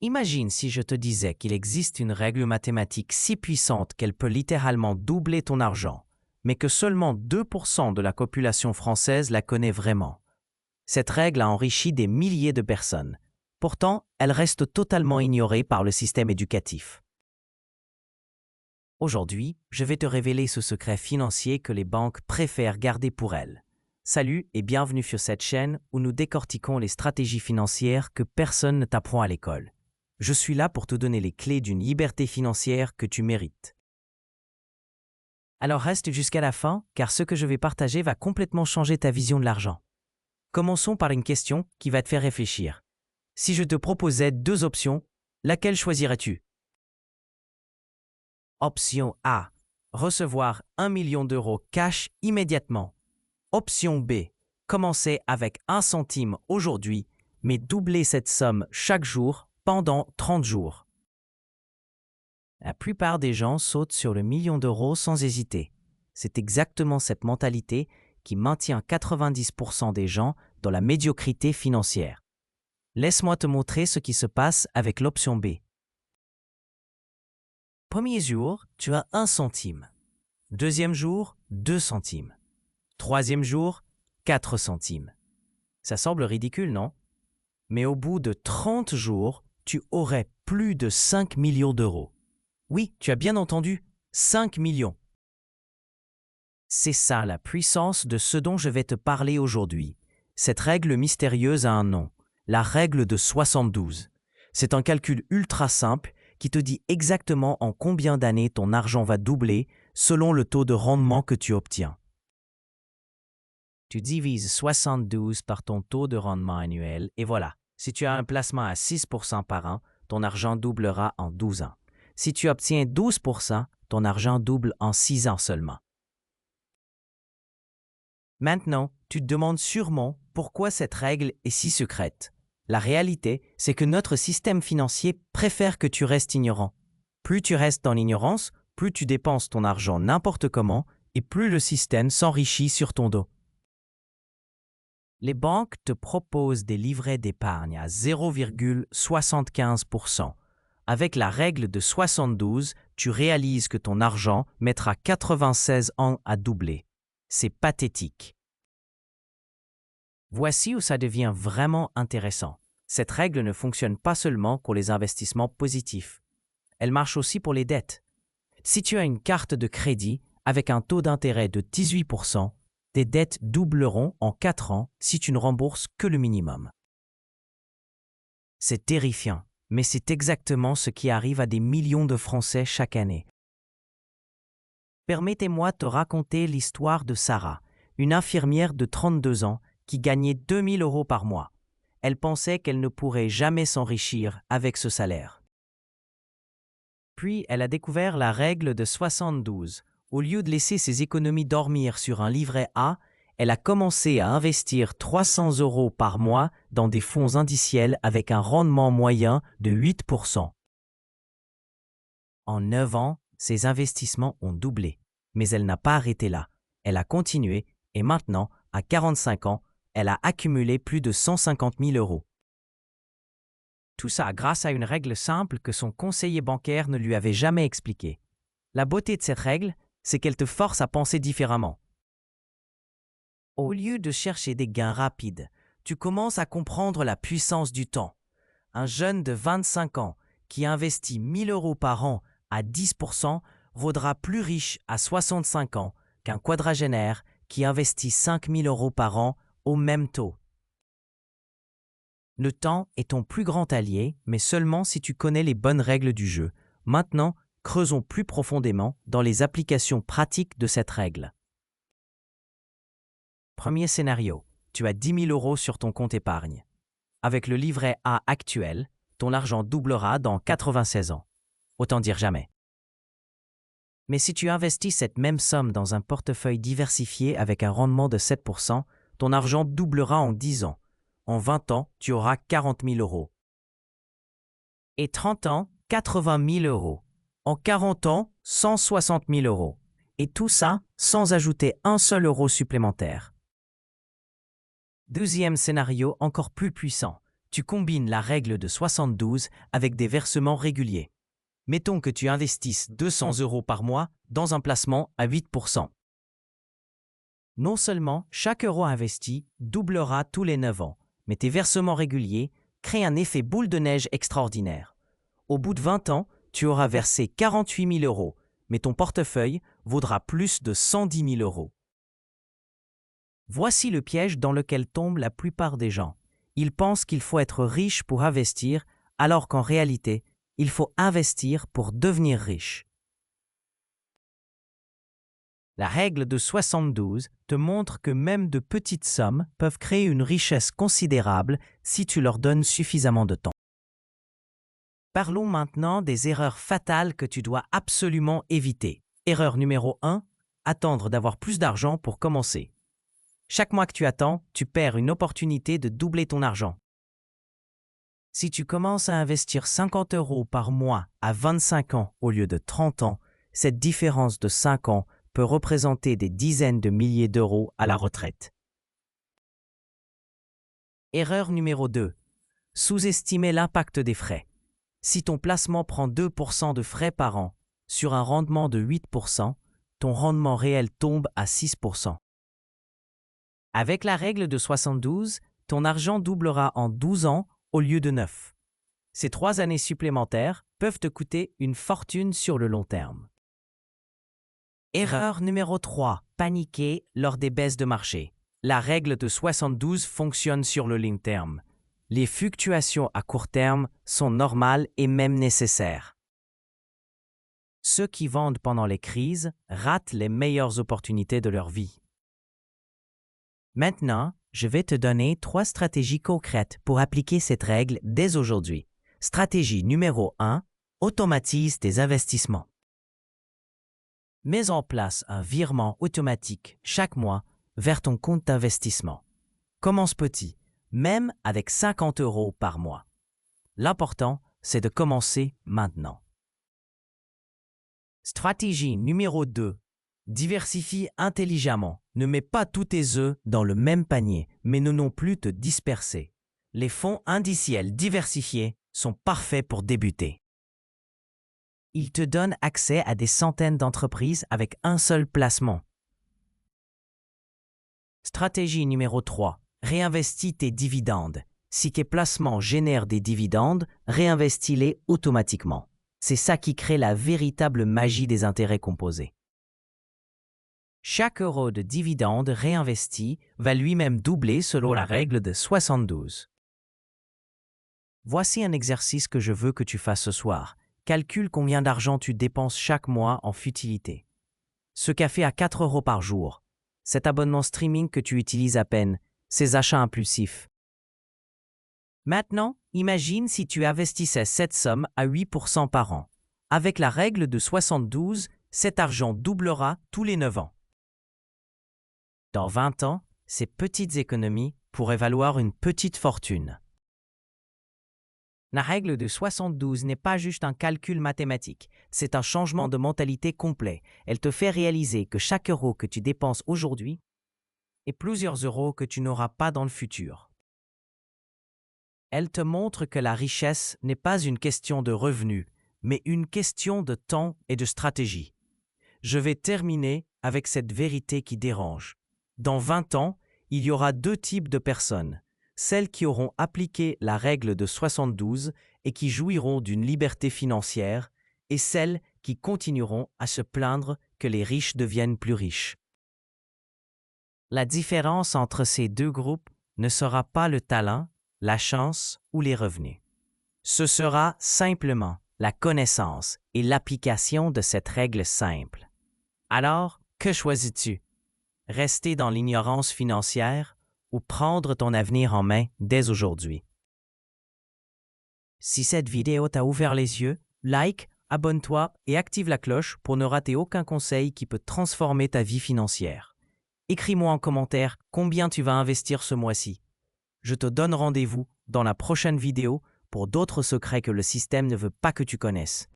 Imagine si je te disais qu'il existe une règle mathématique si puissante qu'elle peut littéralement doubler ton argent, mais que seulement 2% de la population française la connaît vraiment. Cette règle a enrichi des milliers de personnes. Pourtant, elle reste totalement ignorée par le système éducatif. Aujourd'hui, je vais te révéler ce secret financier que les banques préfèrent garder pour elles. Salut et bienvenue sur cette chaîne où nous décortiquons les stratégies financières que personne ne t'apprend à l'école. Je suis là pour te donner les clés d'une liberté financière que tu mérites. Alors reste jusqu'à la fin, car ce que je vais partager va complètement changer ta vision de l'argent. Commençons par une question qui va te faire réfléchir. Si je te proposais deux options, laquelle choisirais-tu? Option A. Recevoir 1 million d'euros cash immédiatement. Option B. Commencer avec 1 centime aujourd'hui, mais doubler cette somme chaque jour pendant 30 jours. La plupart des gens sautent sur le million d'euros sans hésiter. C'est exactement cette mentalité qui maintient 90% des gens dans la médiocrité financière. Laisse-moi te montrer ce qui se passe avec l'option B. Premier jour, tu as 1 centime. Deuxième jour, 2 centimes. Troisième jour, 4 centimes. Ça semble ridicule, non? Mais au bout de 30 jours, tu aurais plus de 5 millions d'euros. Oui, tu as bien entendu, 5 millions. C'est ça la puissance de ce dont je vais te parler aujourd'hui. Cette règle mystérieuse a un nom, la règle de 72. C'est un calcul ultra simple qui te dit exactement en combien d'années ton argent va doubler selon le taux de rendement que tu obtiens. Tu divises 72 par ton taux de rendement annuel et voilà. Si tu as un placement à 6% par an, ton argent doublera en 12 ans. Si tu obtiens 12%, ton argent double en 6 ans seulement. Maintenant, tu te demandes sûrement pourquoi cette règle est si secrète. La réalité, c'est que notre système financier préfère que tu restes ignorant. Plus tu restes dans l'ignorance, plus tu dépenses ton argent n'importe comment et plus le système s'enrichit sur ton dos. Les banques te proposent des livrets d'épargne à 0,75%. Avec la règle de 72, tu réalises que ton argent mettra 96 ans à doubler. C'est pathétique. Voici où ça devient vraiment intéressant. Cette règle ne fonctionne pas seulement pour les investissements positifs. Elle marche aussi pour les dettes. Si tu as une carte de crédit avec un taux d'intérêt de 18%, tes dettes doubleront en 4 ans si tu ne rembourses que le minimum. C'est terrifiant, mais c'est exactement ce qui arrive à des millions de Français chaque année. Permettez-moi de te raconter l'histoire de Sarah, une infirmière de 32 ans qui gagnait 2 000 euros par mois. Elle pensait qu'elle ne pourrait jamais s'enrichir avec ce salaire. Puis, elle a découvert la règle de 72. Au lieu de laisser ses économies dormir sur un livret A, elle a commencé à investir 300 euros par mois dans des fonds indiciels avec un rendement moyen de 8%. En 9 ans, ses investissements ont doublé. Mais elle n'a pas arrêté là. Elle a continué et maintenant, à 45 ans, elle a accumulé plus de 150 000 euros. Tout ça grâce à une règle simple que son conseiller bancaire ne lui avait jamais expliquée. La beauté de cette règle, c'est qu'elle te force à penser différemment. Au lieu de chercher des gains rapides, tu commences à comprendre la puissance du temps. Un jeune de 25 ans qui investit 1 000 euros par an à 10% vaudra plus riche à 65 ans qu'un quadragénaire qui investit 5 000 euros par an au même taux. Le temps est ton plus grand allié, mais seulement si tu connais les bonnes règles du jeu. Maintenant, creusons plus profondément dans les applications pratiques de cette règle. Premier scénario, tu as 10 000 euros sur ton compte épargne. Avec le livret A actuel, ton argent doublera dans 96 ans. Autant dire jamais. Mais si tu investis cette même somme dans un portefeuille diversifié avec un rendement de 7%, ton argent doublera en 10 ans. En 20 ans, tu auras 40 000 euros. Et 30 ans, 80 000 euros. En 40 ans, 160 000 euros. Et tout ça sans ajouter un seul euro supplémentaire. Deuxième scénario encore plus puissant. tu combines la règle de 72 avec des versements réguliers. Mettons que tu investisses 200 € par mois dans un placement à 8%. Non seulement chaque euro investi doublera tous les 9 ans, mais tes versements réguliers créent un effet boule de neige extraordinaire. Au bout de 20 ans, tu auras versé 48 000 €, mais ton portefeuille vaudra plus de 110 000 €. Voici le piège dans lequel tombent la plupart des gens. Ils pensent qu'il faut être riche pour investir, alors qu'en réalité, il faut investir pour devenir riche. La règle de 72 te montre que même de petites sommes peuvent créer une richesse considérable si tu leur donnes suffisamment de temps. Parlons maintenant des erreurs fatales que tu dois absolument éviter. Erreur numéro 1, attendre d'avoir plus d'argent pour commencer. Chaque mois que tu attends, tu perds une opportunité de doubler ton argent. Si tu commences à investir 50 € par mois à 25 ans au lieu de 30 ans, cette différence de 5 ans peut représenter des dizaines de milliers d'euros à la retraite. Erreur numéro 2. Sous-estimer l'impact des frais. Si ton placement prend 2% de frais par an sur un rendement de 8%, ton rendement réel tombe à 6%. Avec la règle de 72, ton argent doublera en 12 ans au lieu de 9. Ces 3 années supplémentaires peuvent te coûter une fortune sur le long terme. Erreur numéro 3. Paniquer lors des baisses de marché. La règle de 72 fonctionne sur le long terme. Les fluctuations à court terme sont normales et même nécessaires. Ceux qui vendent pendant les crises ratent les meilleures opportunités de leur vie. Maintenant, je vais te donner 3 stratégies concrètes pour appliquer cette règle dès aujourd'hui. Stratégie numéro 1. Automatise tes investissements. Mets en place un virement automatique chaque mois vers ton compte d'investissement. Commence petit, même avec 50 € par mois. L'important, c'est de commencer maintenant. Stratégie numéro 2. Diversifie intelligemment. Ne mets pas tous tes œufs dans le même panier, mais ne non plus te disperser. Les fonds indiciels diversifiés sont parfaits pour débuter. Ils te donnent accès à des centaines d'entreprises avec un seul placement. Stratégie numéro 3. Réinvestis tes dividendes. Si tes placements génèrent des dividendes, réinvestis-les automatiquement. C'est ça qui crée la véritable magie des intérêts composés. Chaque euro de dividende réinvesti va lui-même doubler selon la règle de 72. Voici un exercice que je veux que tu fasses ce soir. Calcule combien d'argent tu dépenses chaque mois en futilité. Ce café à 4 € par jour, cet abonnement streaming que tu utilises à peine, ces achats impulsifs. Maintenant, imagine si tu investissais cette somme à 8% par an. Avec la règle de 72, cet argent doublera tous les 9 ans. Dans 20 ans, ces petites économies pourraient valoir une petite fortune. La règle de 72 n'est pas juste un calcul mathématique, c'est un changement de mentalité complet. Elle te fait réaliser que chaque euro que tu dépenses aujourd'hui est plusieurs euros que tu n'auras pas dans le futur. Elle te montre que la richesse n'est pas une question de revenus, mais une question de temps et de stratégie. Je vais terminer avec cette vérité qui dérange. Dans 20 ans, il y aura 2 types de personnes. Celles qui auront appliqué la règle de 72 et qui jouiront d'une liberté financière, et celles qui continueront à se plaindre que les riches deviennent plus riches. La différence entre ces 2 groupes ne sera pas le talent, la chance ou les revenus. Ce sera simplement la connaissance et l'application de cette règle simple. Alors, que choisis-tu? Rester dans l'ignorance financière ou prendre ton avenir en main dès aujourd'hui? Si cette vidéo t'a ouvert les yeux, like, abonne-toi et active la cloche pour ne rater aucun conseil qui peut transformer ta vie financière. Écris-moi en commentaire combien tu vas investir ce mois-ci. Je te donne rendez-vous dans la prochaine vidéo pour d'autres secrets que le système ne veut pas que tu connaisses.